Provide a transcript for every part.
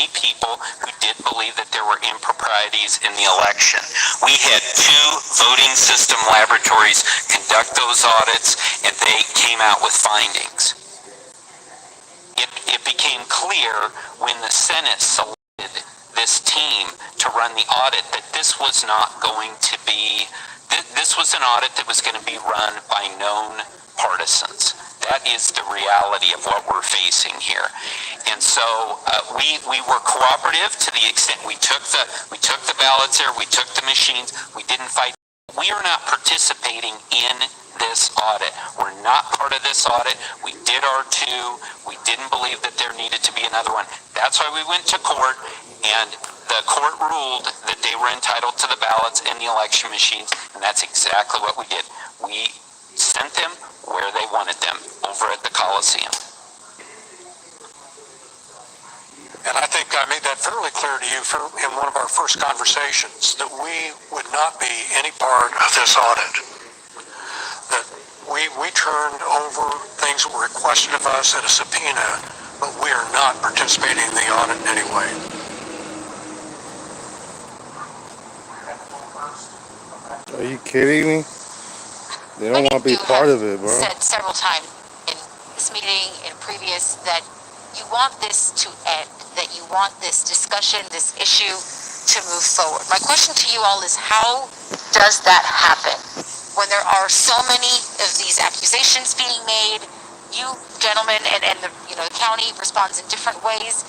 many people who did believe that there were improprieties in the election. We had 2 voting system laboratories conduct those audits, and they came out with findings. It became clear when the Senate selected this team to run the audit that this was not going to be, this was an audit that was going to be run by known partisans. That is the reality of what we're facing here. And so we were cooperative to the extent we took the ballots there, we took the machines, we didn't fight. We are not participating in this audit. We're not part of this audit. We did our 2. We didn't believe that there needed to be another one. That's why we went to court, and the court ruled that they were entitled to the ballots and the election machines, and that's exactly what we did. We sent them where they wanted them, over at the Coliseum. And I think I made that fairly clear to you in one of our first conversations, that we would not be any part of this audit. That we turned over things that were requested of us at a subpoena, but we are not participating in the audit in any way. Are you kidding me? They don't want to be part of it, bro. Said several times in this meeting, in previous, that you want this to end, that you want this discussion, this issue to move forward. My question to you all is, how does that happen when there are so many of these accusations being made? You gentlemen and the county responds in different ways.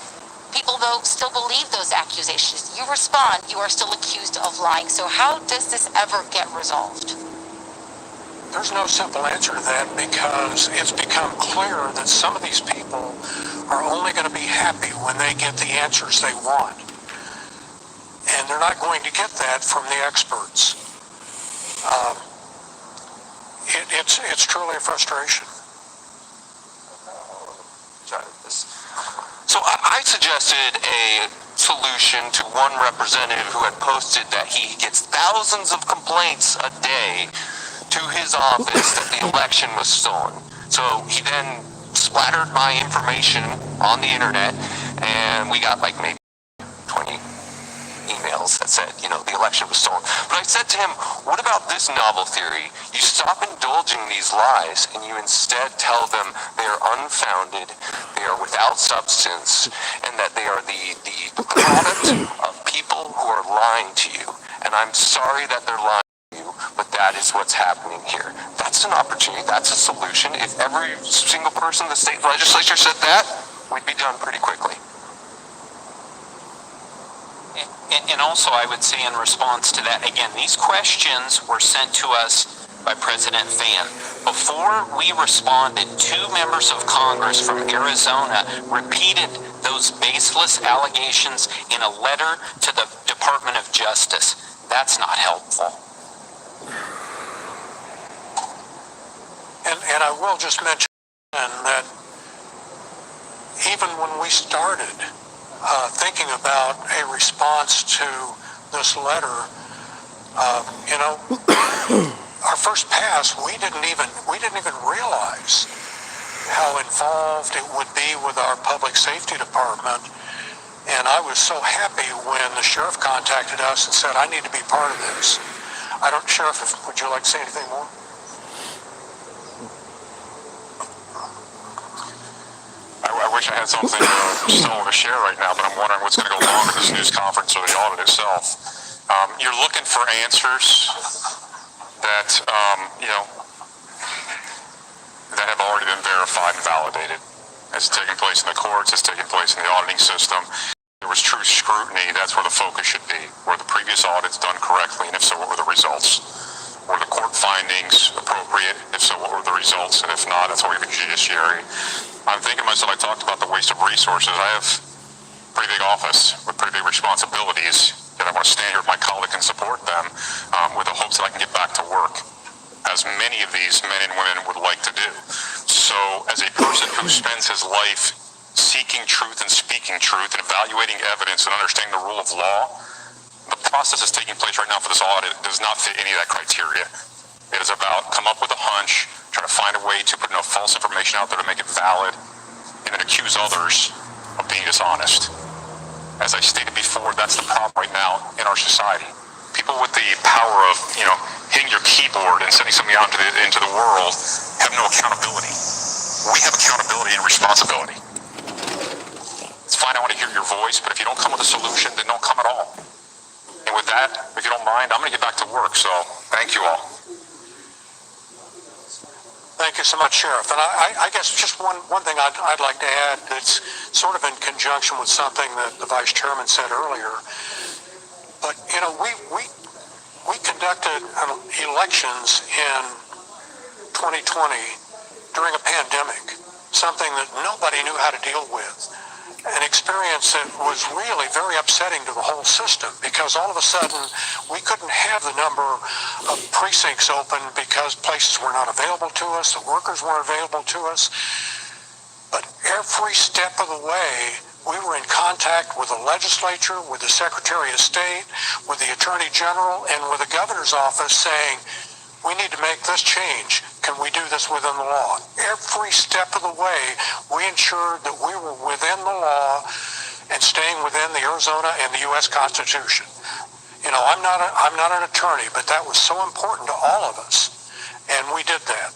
People, though, still believe those accusations. You respond, you are still accused of lying. So how does this ever get resolved? There's no simple answer to that, because it's become clear that some of these people are only going to be happy when they get the answers they want. And they're not going to get that from the experts. It's truly a frustration. So I suggested a solution to one representative who had posted that he gets thousands of complaints a day to his office that the election was stolen. So he then splattered my information on the internet, and we got like maybe 20 emails that said, the election was stolen. But I said to him, what about this novel theory? You stop indulging these lies, and you instead tell them they are unfounded, they are without substance, and that they are the product of people who are lying to you. And I'm sorry that they're lying to you, but that is what's happening here. That's an opportunity. That's a solution. If every single person in the state legislature said that, we'd be done pretty quickly. And also, I would say in response to that, again, these questions were sent to us by President Fan. Before we responded, 2 members of Congress from Arizona repeated those baseless allegations in a letter to the Department of Justice. That's not helpful. And I will just mention that even when we started thinking about a response to this letter, our first pass, we didn't even realize how involved it would be with our public safety department. And I was so happy when the sheriff contacted us and said, I need to be part of this. Sheriff, would you like to say anything more? I wish I had something still to share right now, but I'm wondering what's going to go along with this news conference or the audit itself. You're looking for answers that, that have already been verified and validated. It's taking place in the courts, it's taking place in the auditing system. There was true scrutiny, that's where the focus should be. Were the previous audits done correctly, and if so, what were the results? Were the court findings appropriate? If so, what were the results? And if not, that's why we have a judiciary. I'm thinking to myself, I talked about the waste of resources. I have a pretty big office with pretty big responsibilities, and I want to stand here with my colleagues and support them with the hopes that I can get back to work, as many of these men and women would like to do. So as a person who spends his life seeking truth and speaking truth and evaluating evidence and understanding the rule of law, the process that's taking place right now for this audit does not fit any of that criteria. It is about come up with a hunch, try to find a way to put enough false information out there to make it valid, and then accuse others of being dishonest. as I stated before, that's the problem right now in our society. People with the power of, hitting your keyboard and sending something out into the world have no accountability. We have accountability and responsibility. It's fine, I want to hear your voice, but if you don't come with a solution, then don't come at all. And with that, if you don't mind, I'm going to get back to work, so thank you all. Thank you so much, Sheriff. And I guess just one thing I'd like to add that's sort of in conjunction with something that the Vice Chairman said earlier. But, we conducted elections in 2020 during a pandemic, something that nobody knew how to deal with. An experience that was really very upsetting to the whole system because all of a sudden we couldn't have the number of precincts open because places were not available to us, the workers weren't available to us. But every step of the way, we were in contact with the legislature, with the Secretary of State, with the Attorney General, and with the Governor's office saying, we need to make this change. Can we do this within the law? Every step of the way, we ensured that we were within the law and staying within the Arizona and the U.S. Constitution. I'm not an attorney, but that was so important to all of us, and we did that.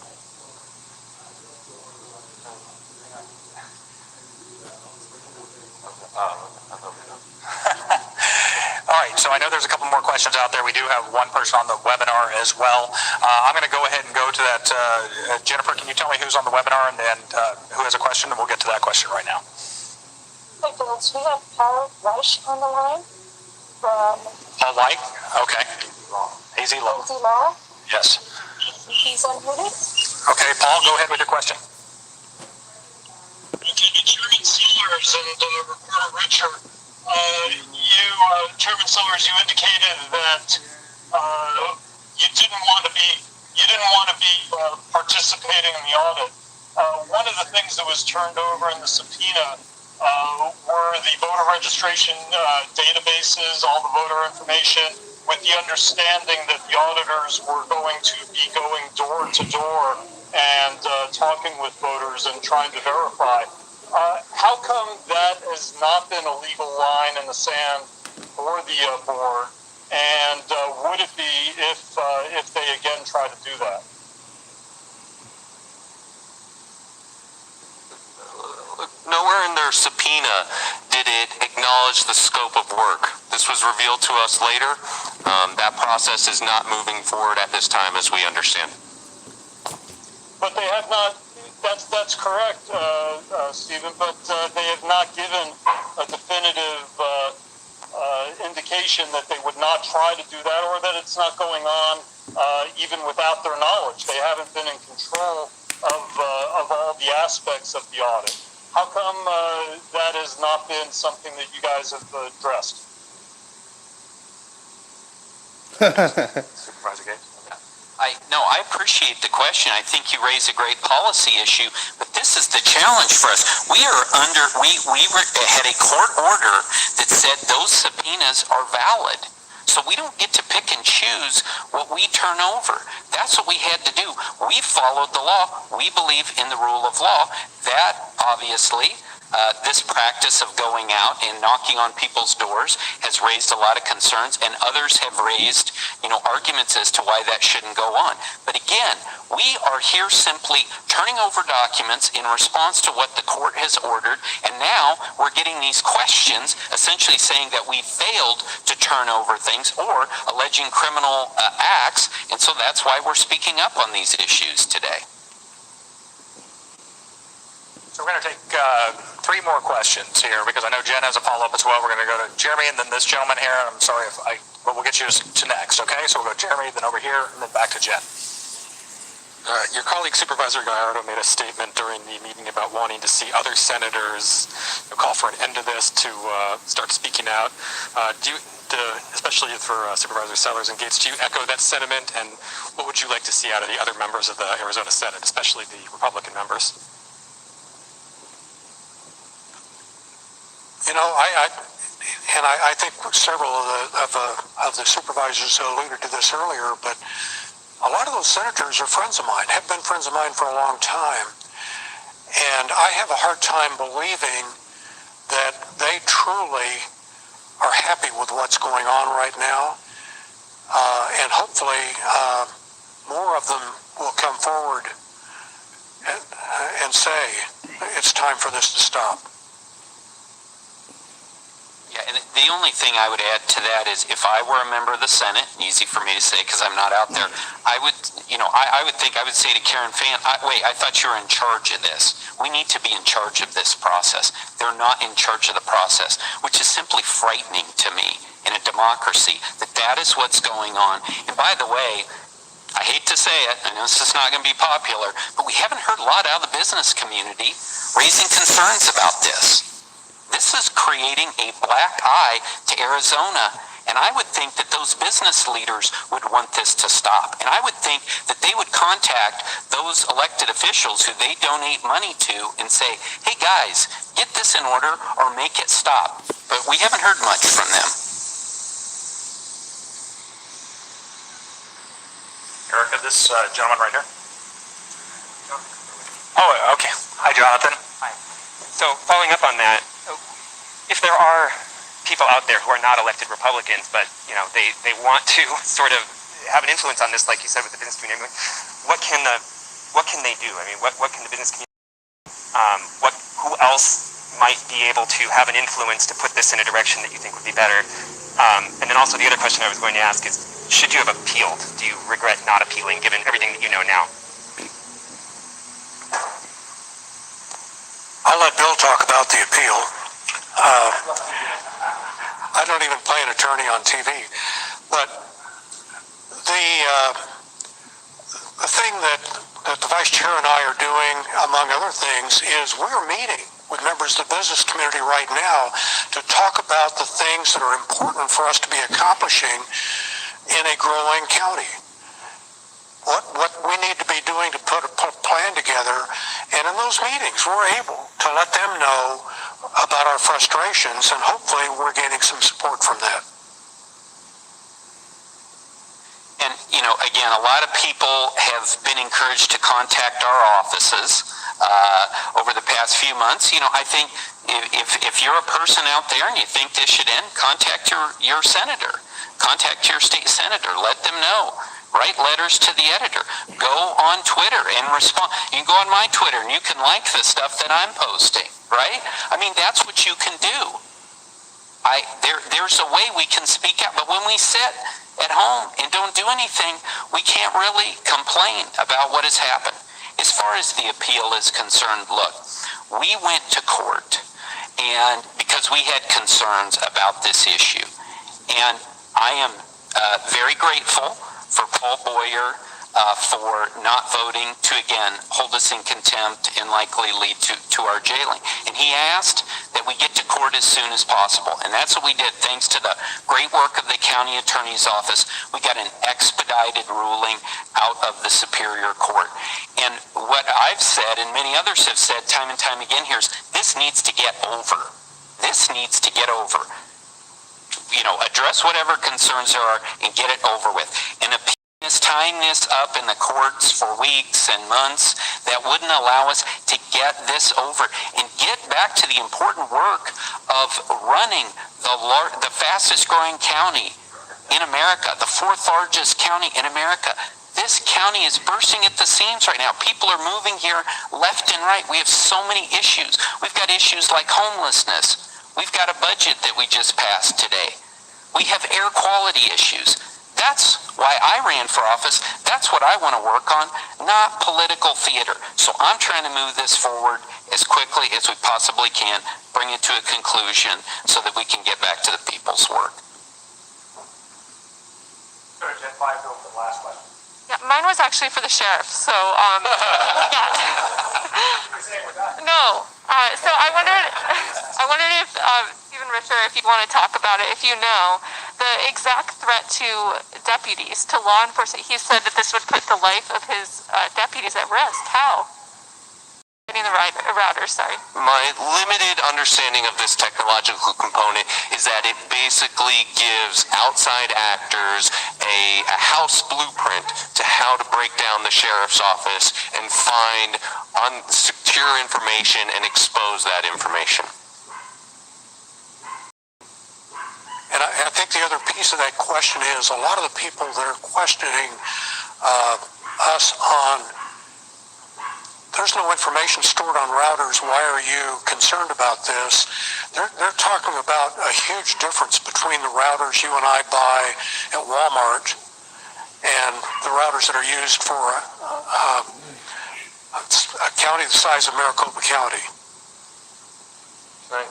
All right, so I know there's a couple more questions out there. We do have one person on the webinar as well. I'm going to go ahead and go to that. Jennifer, can you tell me who's on the webinar and who has a question? And we'll get to that question right now. Hi, folks. We have Paul Reich on the line from Paul White? Okay. AZ Law. AZ Law. Yes. He's unmuted. Okay, Paul, go ahead with your question. Chairman Sellers and Reporter Richard, Chairman Sellers, you indicated that you didn't want to be participating in the audit. One of the things that was turned over in the subpoena were the voter registration databases, all the voter information, with the understanding that the auditors were going to be going door to door and talking with voters and trying to verify. How come that has not been a legal line in the sand for the board? And would it be if they again try to do that? Nowhere in their subpoena did it acknowledge the scope of work. This was revealed to us later. That process is not moving forward at this time as we understand. But they have not, that's correct, Stephen, but they have not given a definitive indication that they would not try to do that or that it's not going on even without their knowledge. They haven't been in control of all the aspects of the audit. How come that has not been something that you guys have addressed? Supervisor Gates? I appreciate the question. I think you raise a great policy issue, but this is the challenge for us. We had a court order that said those subpoenas are valid. So we don't get to pick and choose what we turn over. That's what we had to do. We followed the law. We believe in the rule of law. That, obviously, this practice of going out and knocking on people's doors has raised a lot of concerns, and others have raised, arguments as to why that shouldn't go on. But again, we are here simply turning over documents in response to what the court has ordered, and now we're getting these questions essentially saying that we failed to turn over things or alleging criminal acts, and so that's why we're speaking up on these issues today. So we're going to take 3 more questions here because I know Jen has a follow-up as well. We're going to go to Jeremy and then this gentleman here. I'm sorry but we'll get you to next, okay? So we'll go Jeremy, then over here, and then back to Jen. Your colleague Supervisor Gallardo made a statement during the meeting about wanting to see other senators call for an end to this, to start speaking out. Especially for Supervisor Sellers and Gates, do you echo that sentiment? And what would you like to see out of the other members of the Arizona Senate, especially the Republican members? I think several of the supervisors alluded to this earlier, but a lot of those senators are friends of mine, have been friends of mine for a long time. And I have a hard time believing that they truly are happy with what's going on right now. And hopefully, more of them will come forward and say, it's time for this to stop. Yeah, and the only thing I would add to that is if I were a member of the Senate, easy for me to say because I'm not out there, I would say to Karen Fan, I thought you were in charge of this. We need to be in charge of this process. They're not in charge of the process, which is simply frightening to me in a democracy that is what's going on. And by the way, I hate to say it, I know this is not going to be popular, but we haven't heard a lot out of the business community raising concerns about this. This is creating a black eye to Arizona, and I would think that those business leaders would want this to stop. And I would think that they would contact those elected officials who they donate money to and say, hey guys, get this in order or make it stop. But we haven't heard much from them. Erica, this gentleman right here. Oh, okay. Hi, Jonathan. Hi. So following up on that, if there are people out there who are not elected Republicans, but they want to sort of have an influence on this, like you said with the business community, what can they do? I mean, what can the business community? Who else might be able to have an influence to put this in a direction that you think would be better? And then also the other question I was going to ask is, should you have appealed? Do you regret not appealing, given everything that you know now? I'll let Bill talk about the appeal. I don't even play an attorney on TV, but the thing that the Vice Chair and I are doing, among other things, is we're meeting with members of the business community right now to talk about the things that are important for us to be accomplishing in a growing county. What we need to be doing to put a plan together, and in those meetings we're able to let them know about our frustrations, and hopefully we're getting some support from that. And, again, a lot of people have been encouraged to contact our offices over the past few months. I think if you're a person out there and you think this should end, contact your senator. Contact your state senator. Let them know. Write letters to the editor. Go on Twitter and respond. You can go on my Twitter and you can like the stuff that I'm posting, right? I mean, that's what you can do. There's a way we can speak out, but when we sit at home and don't do anything, we can't really complain about what has happened. As far as the appeal is concerned, look, we went to court and because we had concerns about this issue. And I am very grateful for Paul Boyer for not voting to, again, hold us in contempt and likely lead to our jailing. And he asked that we get to court as soon as possible. And that's what we did. Thanks to the great work of the county attorney's office, we got an expedited ruling out of the Superior Court. And what I've said, and many others have said time and time again here, is this needs to get over. This needs to get over. Address whatever concerns there are and get it over with. And is tying this up in the courts for weeks and months that wouldn't allow us to get this over and get back to the important work of running the fastest growing county in America, the fourth largest county in America. This county is bursting at the seams right now. People are moving here left and right. We have so many issues. We've got issues like homelessness. We've got a budget that we just passed today. We have air quality issues. That's why I ran for office. That's what I want to work on, not political theater. So I'm trying to move this forward as quickly as we possibly can, bring it to a conclusion so that we can get back to the people's work. Go to Jen 5, go for the last question. Yeah, mine was actually for the sheriff, so, yeah. No, so I wondered if, Stephen Richter, if you want to talk about it, if you know, the exact threat to deputies, to law enforcement. He said that this would put the life of his deputies at risk. How? Getting the routers, sorry. My limited understanding of this technological component is that it basically gives outside actors a house blueprint to how to break down the sheriff's office and find secure information and expose that information. I think the other piece of that question is a lot of the people that are questioning us on there's no information stored on routers. Why are you concerned about this? They're talking about a huge difference between the routers you and I buy at Walmart and the routers that are used for a county the size of Maricopa County. Right.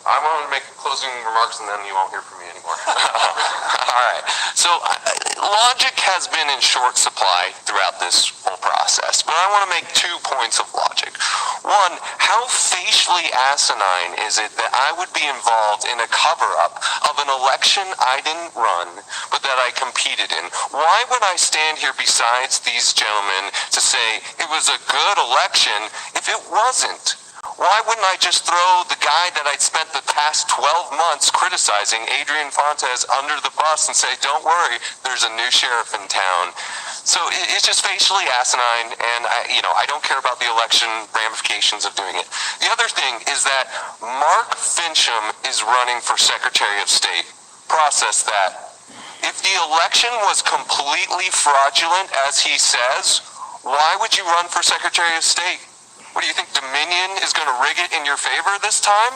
I'm going to make closing remarks and then you won't hear from me anymore. All right. So logic has been in short supply throughout this whole process, but I want to make 2 points of logic. One, how facially asinine is it that I would be involved in a cover-up of an election I didn't run, but that I competed in? Why would I stand here besides these gentlemen to say it was a good election if it wasn't? Why wouldn't I just throw the guy that I'd spent the past 12 months criticizing, Adrian Fontes, under the bus and say, don't worry, there's a new sheriff in town? So it's just facially asinine, and I don't care about the election ramifications of doing it. The other thing is that Mark Fincham is running for Secretary of State. Process that. If the election was completely fraudulent, as he says, why would you run for Secretary of State? What do you think, Dominion is going to rig it in your favor this time?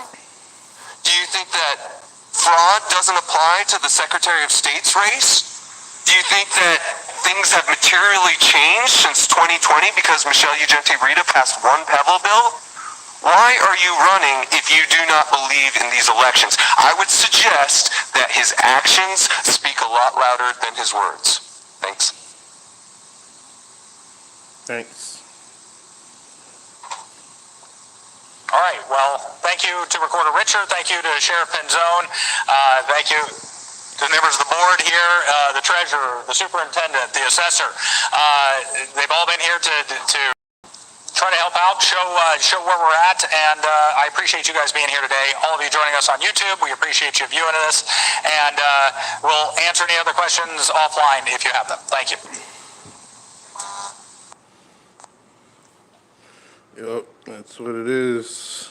Do you think that fraud doesn't apply to the Secretary of State's race? Do you think that things have materially changed since 2020 because Michelle Ugenti-Rita passed one Pebble bill? Why are you running if you do not believe in these elections? I would suggest that his actions speak a lot louder than his words. Thanks. Thanks. All right, well, thank you to Recorder Richard, thank you to Sheriff Penzone, thank you to the members of the board here, the treasurer, the superintendent, the assessor. They've all been here to try to help out, show where we're at, and I appreciate you guys being here today. All of you joining us on YouTube, we appreciate you viewing this, and we'll answer any other questions offline if you have them. Thank you. Yep, that's what it is.